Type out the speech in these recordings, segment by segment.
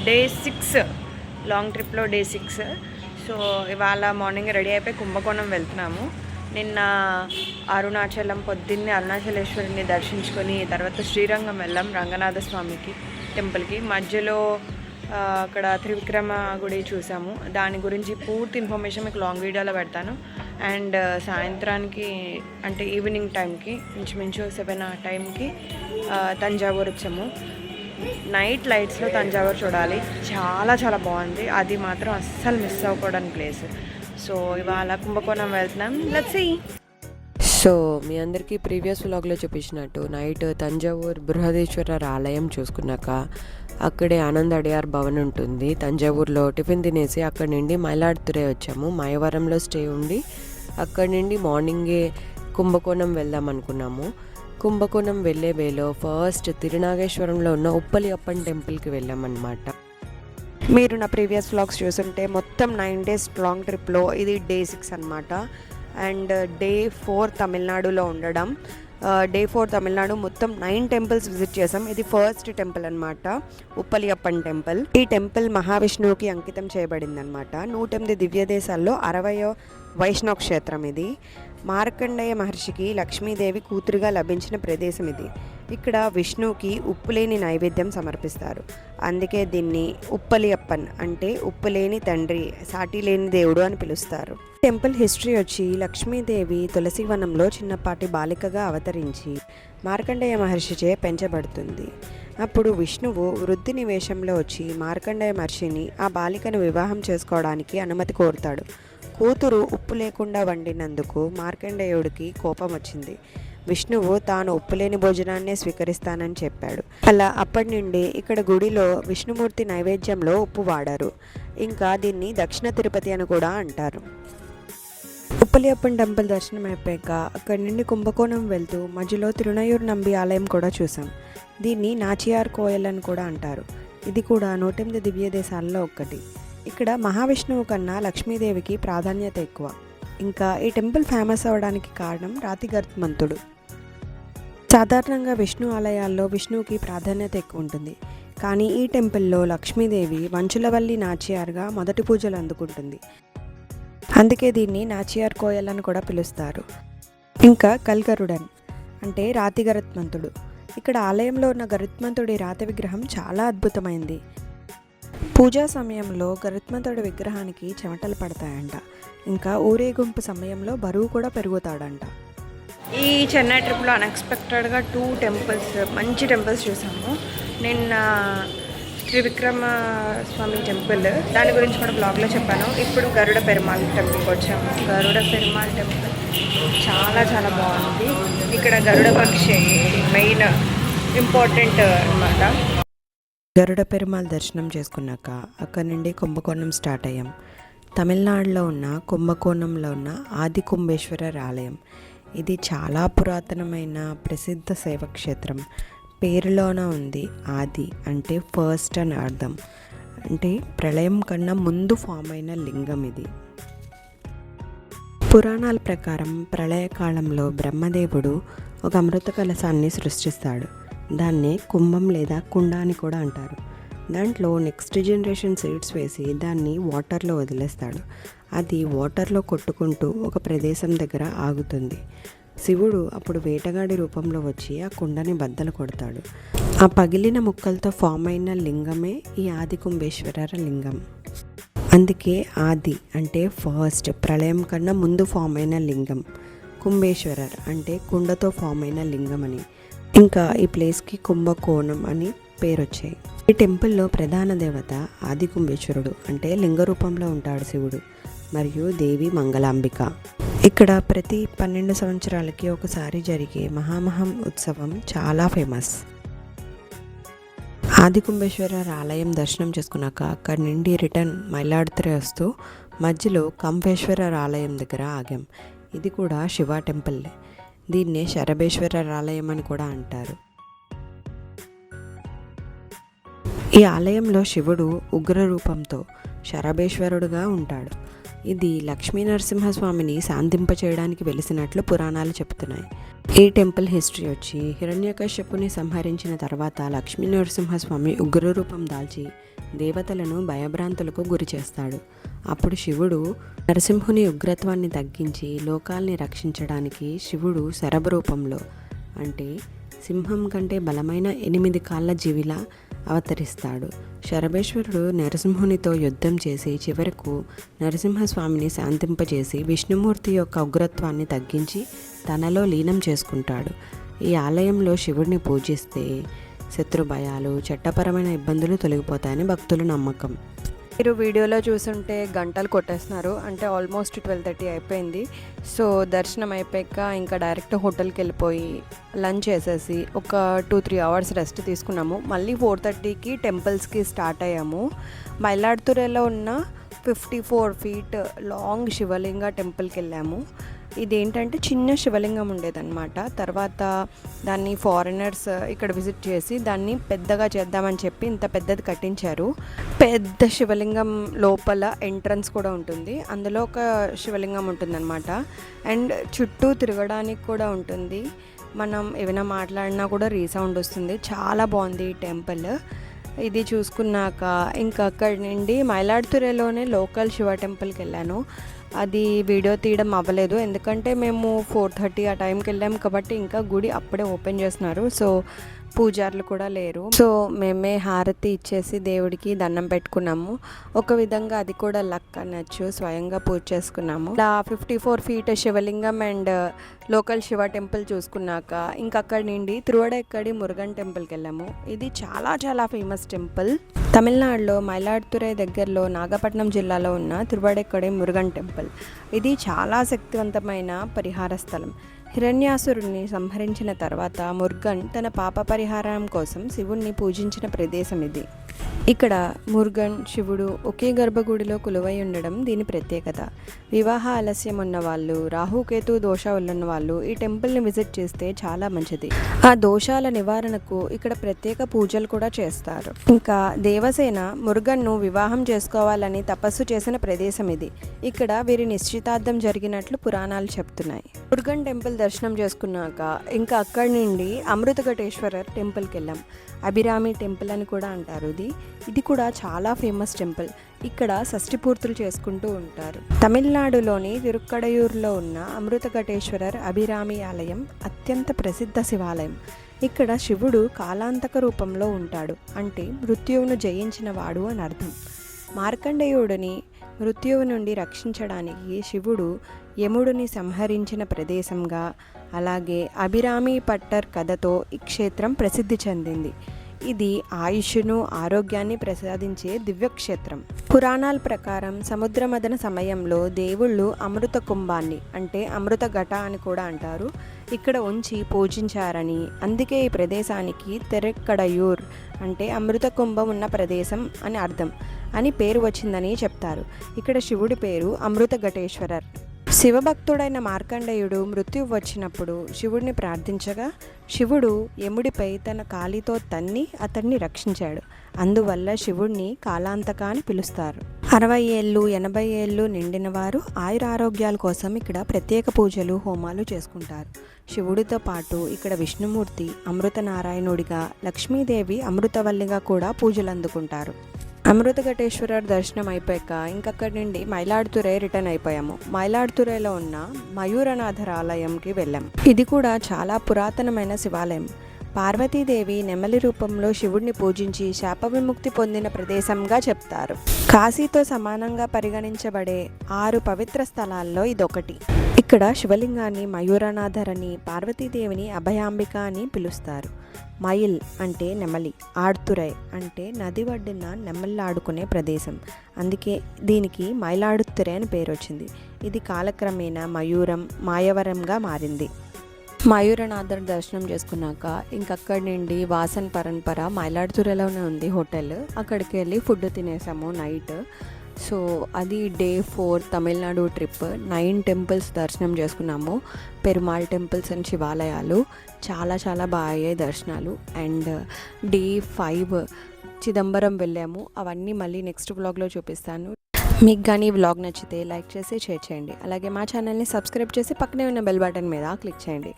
Day 6 long ట్రిప్లో day 6. So ఇవాళ morning ready అయిపోయి కుంభకోణం వెళ్తున్నాము. నిన్న అరుణాచలం పొద్దున్నే అరుణాచలేశ్వరిని దర్శించుకొని తర్వాత శ్రీరంగం వెళ్ళాం రంగనాథ స్వామికి టెంపుల్కి. మధ్యలో అక్కడ త్రివిక్రమ గుడి చూసాము. దాని గురించి పూర్తి ఇన్ఫర్మేషన్ మీకు లాంగ్ వీడియోలో పెడతాను. అండ్ సాయంత్రానికి అంటే ఈవినింగ్ టైంకి ఇంచుమించు 7 ఆ టైంకి తంజావూరు వచ్చాము. నైట్ లైట్స్లో తంజావూరు చూడాలి, చాలా చాలా బాగుంది. అది మాత్రం అస్సలు మిస్ అవ్వకూడని ప్లేస్. సో ఇవాళ కుంభకోణం వెళ్తున్నాం. Let's see. సో మీ అందరికీ ప్రీవియస్ వ్లాగ్లో చూపించినట్టు నైట్ తంజావూరు బృహదేశ్వర ఆలయం చూసుకున్నాక అక్కడే ఆనంద్ అడియార్ భవన్ ఉంటుంది. తంజావూరులో టిఫిన్ తినేసి అక్కడి నుండి మైలాడుతురే వచ్చాము. మాయవరంలో స్టే ఉండి అక్కడి నుండి మార్నింగే కుంభకోణం వెళ్దాం అనుకున్నాము. కుంభకోణం వెళ్ళే వేలో ఫస్ట్ తిరునాగేశ్వరంలో ఉన్న ఉప్పలి అప్పన్ టెంపుల్కి వెళ్ళామన్నమాట. మీరు నా ప్రీవియస్ వ్లాగ్స్ చూసుంటే మొత్తం 9 days లాంగ్ ట్రిప్లో ఇది డే 6 అనమాట. అండ్ డే 4 తమిళనాడులో ఉండడం. డే 4 తమిళనాడు మొత్తం 9 టెంపుల్స్ విజిట్ చేసాం. ఇది ఫస్ట్ టెంపుల్ అనమాట, ఉప్పలి అప్పన్ టెంపుల్. ఈ టెంపుల్ మహావిష్ణువుకి అంకితం చేయబడింది అనమాట. 108 దివ్య దేశాల్లో 60వ వైష్ణవ క్షేత్రం ఇది. మార్కండేయ మహర్షికి లక్ష్మీదేవి కూతురుగా లభించిన ప్రదేశం ఇది. ఇక్కడ విష్ణువుకి ఉప్పులేని నైవేద్యం సమర్పిస్తారు. అందుకే దీన్ని ఉప్పలి అప్పన్ అంటే ఉప్పులేని తండ్రి, సాటి లేని దేవుడు అని పిలుస్తారు. టెంపుల్ హిస్టరీ వచ్చి లక్ష్మీదేవి తులసివనంలో చిన్నపాటి బాలికగా అవతరించి మార్కండేయ మహర్షిచే పెంచబడుతుంది. అప్పుడు విష్ణువు వృద్ధి నివేశంలో వచ్చి మార్కండేయ మహర్షిని ఆ బాలికను వివాహం చేసుకోవడానికి అనుమతి కోరుతాడు. కూతురు ఉప్పు లేకుండా వండినందుకు మార్కండేయుడికి కోపం వచ్చింది. విష్ణువు తాను ఉప్పులేని భోజనాన్నే స్వీకరిస్తానని చెప్పాడు. అలా అప్పటి నుండి ఇక్కడ గుడిలో విష్ణుమూర్తి నైవేద్యంలో ఉప్పు వాడారు. ఇంకా దీన్ని దక్షిణ తిరుపతి అని కూడా అంటారు. ఉప్పలి అప్పన్ టెంపుల్ దర్శనం అయిపోయాక అక్కడి నుండి కుంభకోణం వెళ్తూ మధ్యలో తిరునయూరు నంబి ఆలయం కూడా చూసాం. దీన్ని నాచియార్ కోయల్ అని కూడా అంటారు. ఇది కూడా 108 దివ్య దేశాల్లో ఒకటి. ఇక్కడ మహావిష్ణువు కన్నా లక్ష్మీదేవికి ప్రాధాన్యత ఎక్కువ. ఇంకా ఈ టెంపుల్ ఫేమస్ అవ్వడానికి కారణం రాతి గరుత్మంతుడు. సాధారణంగా విష్ణు ఆలయాల్లో విష్ణువుకి ప్రాధాన్యత ఎక్కువ ఉంటుంది. కానీ ఈ టెంపుల్లో లక్ష్మీదేవి వంచులవల్లి నాచియార్గా మొదటి పూజలు అందుకుంటుంది. అందుకే దీన్ని నాచియార్ కోయల్ అని కూడా పిలుస్తారు. ఇంకా కల్గరుడన్ అంటే రాతి గరుత్మంతుడు. ఇక్కడ ఆలయంలో ఉన్న గరుత్మంతుడి రాతి విగ్రహం చాలా అద్భుతమైంది. పూజా సమయంలో గరుత్మంతుడి విగ్రహానికి చెమటలు పడతాయంట. ఇంకా ఊరేగింపు సమయంలో బరువు కూడా పెరుగుతాడంట. ఈ చెన్నై ట్రిప్లో అన్ఎక్స్పెక్టెడ్గా 2 టెంపుల్స్, మంచి టెంపుల్స్ చూసాము. నిన్న త్రివిక్రమ స్వామి టెంపుల్, దాని గురించి కూడా బ్లాగ్లో చెప్పాను. ఇప్పుడు గరుడ పెరుమాళ్ టెంపుల్కి వచ్చాము. గరుడ పెరుమాళ్ టెంపుల్ చాలా చాలా బాగుంది. ఇక్కడ గరుడ పక్షి మెయిన్ ఇంపార్టెంట్ అన్నమాట. గరుడ పెరుమాళ్ దర్శనం చేసుకున్నాక అక్కడి నుండి కుంభకోణం స్టార్ట్ అయ్యాం. తమిళనాడులో ఉన్న కుంభకోణంలో ఉన్న ఆది కుంభేశ్వరర్ ఆలయం. ఇది చాలా పురాతనమైన ప్రసిద్ధ శైవక్షేత్రం. పేరులోన ఉంది ఆది అంటే ఫస్ట్ అని అర్థం. అంటే ప్రళయం కన్నా ముందు ఫామ్ అయిన లింగం ఇది. పురాణాల ప్రకారం ప్రళయకాలంలో బ్రహ్మదేవుడు ఒక అమృత కలశాన్ని సృష్టిస్తాడు. దాన్నే కుంభం లేదా కుండ అని కూడా అంటారు. దాంట్లో నెక్స్ట్ జనరేషన్ సీడ్స్ వేసి దాన్ని వాటర్లో వదిలేస్తాడు. అది వాటర్లో కొట్టుకుంటూ ఒక ప్రదేశం దగ్గర ఆగుతుంది. శివుడు అప్పుడు వేటగాడి రూపంలో వచ్చి ఆ కుండని బద్దలు కొడతాడు. ఆ పగిలిన ముక్కలతో ఫామ్ అయిన లింగమే ఈ ఆది కుంభేశ్వరర లింగం. అందుకే ఆది అంటే ఫస్ట్, ప్రళయం కన్నా ముందు ఫామ్ అయిన లింగం. కుంభేశ్వరర్ అంటే కుండతో ఫామ్ అయిన లింగం అని. ఇంకా ఈ ప్లేస్కి కుంభకోణం అని పేరు వచ్చాయి. ఈ టెంపుల్లో ప్రధాన దేవత ఆది కుంభేశ్వరుడు అంటే లింగ రూపంలో ఉంటాడు శివుడు, మరియు దేవి మంగళాంబిక. ఇక్కడ ప్రతి 12 సంవత్సరాలకి ఒకసారి జరిగే మహామహం ఉత్సవం చాలా ఫేమస్. ఆది కుంభేశ్వరర్ ఆలయం దర్శనం చేసుకున్నాక అక్కడి నుండి రిటర్న్ మైలాడుతురే వస్తూ మధ్యలో కంభేశ్వరర్ ఆలయం దగ్గర ఆగాం. ఇది కూడా శివ టెంపుల్. దీన్నే శరభేశ్వరర్ ఆలయం అని కూడా అంటారు. ఈ ఆలయంలో శివుడు ఉగ్ర రూపంతో శరభేశ్వరుడుగా ఉంటాడు. ఇది లక్ష్మీ నరసింహస్వామిని శాంతింపచేయడానికి వెలిసినట్లు పురాణాలు చెబుతున్నాయి. ఈ టెంపుల్ హిస్టరీ వచ్చి హిరణ్యకశ్యపుని సంహరించిన తర్వాత లక్ష్మీ నరసింహస్వామి ఉగ్రరూపం దాల్చి దేవతలను భయభ్రాంతులకు గురి చేస్తాడు. అప్పుడు శివుడు నరసింహుని ఉగ్రత్వాన్ని తగ్గించి లోకాల్ని రక్షించడానికి శివుడు శరభరూపంలో అంటే సింహం కంటే బలమైన 8 కాళ్ళ జీవిలా అవతరిస్తాడు. శరభేశ్వరుడు నరసింహునితో యుద్ధం చేసి చివరకు నరసింహస్వామిని శాంతింపజేసి విష్ణుమూర్తి యొక్క ఉగ్రత్వాన్ని తగ్గించి తనలో లీనం చేసుకుంటాడు. ఈ ఆలయంలో శివుడిని పూజిస్తే శత్రు భయాలు, చట్టపరమైన ఇబ్బందులు తొలగిపోతాయని భక్తుల నమ్మకం. మీరు వీడియోలో చూసుంటే గంటలు కొట్టేస్తున్నారు, అంటే ఆల్మోస్ట్ 12:30 అయిపోయింది. సో దర్శనం అయిపోయాక ఇంకా డైరెక్ట్ హోటల్కి వెళ్ళిపోయి లంచ్ చేసేసి ఒక 2-3 అవర్స్ రెస్ట్ తీసుకున్నాము. మళ్ళీ 4:30కి టెంపుల్స్కి స్టార్ట్ అయ్యాము. మైలాడుతురేలో ఉన్న 54 ఫీట్ లాంగ్ శివలింగ టెంపుల్కి వెళ్ళాము. ఇదేంటంటే చిన్న శివలింగం ఉండేదన్నమాట. తర్వాత దాన్ని ఫారినర్స్ ఇక్కడ విజిట్ చేసి దాన్ని పెద్దగా చేద్దామని చెప్పి ఇంత పెద్దది కట్టించారు. పెద్ద శివలింగం లోపల ఎంట్రన్స్ కూడా ఉంటుంది, అందులో ఒక శివలింగం ఉంటుందన్నమాట. అండ్ చుట్టూ తిరగడానికి కూడా ఉంటుంది. మనం ఏమైనా మాట్లాడినా కూడా రీసౌండ్ వస్తుంది. చాలా బాగుంది ఈ టెంపుల్. ఇది చూసుకున్నాక ఇంకా అక్కడి నుండి మైలాడుతురేలోనే లోకల్ శివ టెంపుల్కి వెళ్ళాను. అది వీడియో తీయడం అవ్వలేదు, ఎందుకంటే మేము 4:30 ఆ టైంకి వెళ్ళాము కాబట్టి ఇంకా గుడి అప్పుడే ఓపెన్ చేస్తున్నారు. సో పూజారులు కూడా లేరు. సో మేమే హారతి ఇచ్చేసి దేవుడికి దండం పెట్టుకున్నాము. ఒక విధంగా అది కూడా లక్ అనొచ్చు, స్వయంగా పూజ చేసుకున్నాము. ఇలా 54 ఫీట్ శివలింగం అండ్ లోకల్ శివ టెంపుల్ చూసుకున్నాక ఇంకా అక్కడి నుండి తిరువడెక్కడి మురుగన్ టెంపుల్కి వెళ్ళాము. ఇది చాలా చాలా ఫేమస్ టెంపుల్. తమిళనాడులో మైలాడుతురై దగ్గరలో నాగపట్నం జిల్లాలో ఉన్న తిరువడెక్కడి మురుగన్ టెంపుల్. ఇది చాలా శక్తివంతమైన పరిహార స్థలం. హిరణ్యాసురుడిని సంహరించిన తర్వాత మురుగన్ తన పాప పరిహారం కోసం శివుణ్ణి పూజించిన ప్రదేశం ఇది. ఇక్కడ మురుగన్, శివుడు ఒకే గర్భగుడిలో కొలువై ఉండడం దీని ప్రత్యేకత. వివాహ ఆలస్యం ఉన్న వాళ్ళు, రాహుకేతు దోషాలు ఉన్న వాళ్ళు ఈ టెంపుల్ని విజిట్ చేస్తే చాలా మంచిది. ఆ దోషాల నివారణకు ఇక్కడ ప్రత్యేక పూజలు కూడా చేస్తారు. ఇంకా దేవసేన మురుగన్ను వివాహం చేసుకోవాలని తపస్సు చేసిన ప్రదేశం ఇది. ఇక్కడ వీరి నిశ్చితార్థం జరిగినట్లు పురాణాలు చెప్తున్నాయి. మురుగన్ టెంపుల్ దర్శనం చేసుకున్నాక ఇంకా అక్కడి నుండి అమృతఘటేశ్వరర్ టెంపుల్కి వెళ్ళాం. అభిరామి టెంపుల్ అని కూడా అంటారు. ఇది కూడా చాలా ఫేమస్ టెంపుల్. ఇక్కడ షష్ఠి పూర్తులు చేసుకుంటూ ఉంటారు. తమిళనాడులోని తిరుక్కడయూరులో ఉన్న అమృతఘటేశ్వరర్ అభిరామి ఆలయం అత్యంత ప్రసిద్ధ శివాలయం. ఇక్కడ శివుడు కాలాంతక రూపంలో ఉంటాడు, అంటే మృత్యువును జయించిన వాడు అని అర్థం. మార్కండేయుడిని మృత్యువు నుండి రక్షించడానికి శివుడు యముడిని సంహరించిన ప్రదేశంగా, అలాగే అభిరామి పట్టర్ కథతో ఈ క్షేత్రం ప్రసిద్ధి చెందింది. ఇది ఆయుష్ను, ఆరోగ్యాన్ని ప్రసాదించే దివ్యక్షేత్రం. పురాణాల ప్రకారం సముద్ర మదన సమయంలో దేవుళ్ళు అమృత కుంభాన్ని, అంటే అమృత ఘట అని కూడా అంటారు, ఇక్కడ ఉంచి పూజించారని, అందుకే ఈ ప్రదేశానికి తిరుక్కడయూర్ అంటే అమృత కుంభం ఉన్న ప్రదేశం అని అర్థం అని పేరు వచ్చిందని చెప్తారు. ఇక్కడ శివుడి పేరు అమృతఘటేశ్వరర్. శివభక్తుడైన మార్కండేయుడు మృత్యువు వచ్చినప్పుడు శివుడిని ప్రార్థించగా శివుడు యముడిపై తన కాలితో తన్ని అతన్ని రక్షించాడు. అందువల్ల శివుడిని కాలాంతక అని పిలుస్తారు. 60 ఏళ్ళు 80 ఏళ్ళు నిండిన వారు ఆయురారోగ్యాల కోసం ఇక్కడ ప్రత్యేక పూజలు, హోమాలు చేసుకుంటారు. శివుడితో పాటు ఇక్కడ విష్ణుమూర్తి అమృత నారాయణుడిగా, లక్ష్మీదేవి అమృతవల్లిగా కూడా పూజలు అందుకుంటారు. అమృతఘటేశ్వరర్ దర్శనం అయిపోయాక ఇంకక్కడి నుండి మైలాడుతురై రిటర్న్ అయిపోయాము. మైలాడుతురైలో ఉన్న మయూరనాథర్ ఆలయంకి వెళ్ళాం. ఇది కూడా చాలా పురాతనమైన శివాలయం. పార్వతీదేవి నెమలి రూపంలో శివుడిని పూజించి శాప విముక్తి పొందిన ప్రదేశంగా చెప్తారు. కాశీతో సమానంగా పరిగణించబడే 6 పవిత్ర స్థలాల్లో ఇదొకటి. ఇక్కడ శివలింగాన్ని మయూరనాథర్ అని, పార్వతీదేవిని అభయాంబిక అని పిలుస్తారు. మైల్ అంటే నెమలి, ఆడుతురై అంటే నది ఒడ్డున నెమళ్ళాడుకునే ప్రదేశం. అందుకే దీనికి మైలాడుతురై అని పేరు వచ్చింది. ఇది కాలక్రమేణా మయూరం, మాయవరంగా మారింది. మయూరనాథర్ దర్శనం చేసుకున్నాక ఇంకక్కడి నుండి వాసన్ పరంపర మైలాడుతురైలోనే ఉంది హోటల్, అక్కడికి వెళ్ళి ఫుడ్ తినేసాము నైట్. సో అది Day 4 తమిళనాడు ట్రిప్. 9 టెంపుల్స్ దర్శనం చేసుకున్నాము. పెరుమాళ్ టెంపుల్స్ అండ్ శివాలయాలు చాలా చాలా బాగా అయ్యాయి దర్శనాలు. అండ్ Day 5 చిదంబరం వెళ్ళాము. అవన్నీ మళ్ళీ నెక్స్ట్ వ్లాగ్లో చూపిస్తాను. మీకు కానీ ఈ వ్లాగ్ నచ్చితే లైక్ చేసి షేర్ చేయండి. అలాగే మా ఛానల్ని సబ్స్క్రైబ్ చేసి పక్కనే ఉన్న బెల్ బటన్ మీద క్లిక్ చేయండి.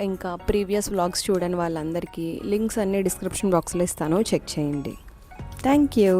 ఇంకా ప్రీవియస్ వ్లాగ్స్ చూడని వాళ్ళందరికీ లింక్స్ అన్నీ డిస్క్రిప్షన్ బాక్స్లో ఇస్తాను, చెక్ చేయండి. Thank you.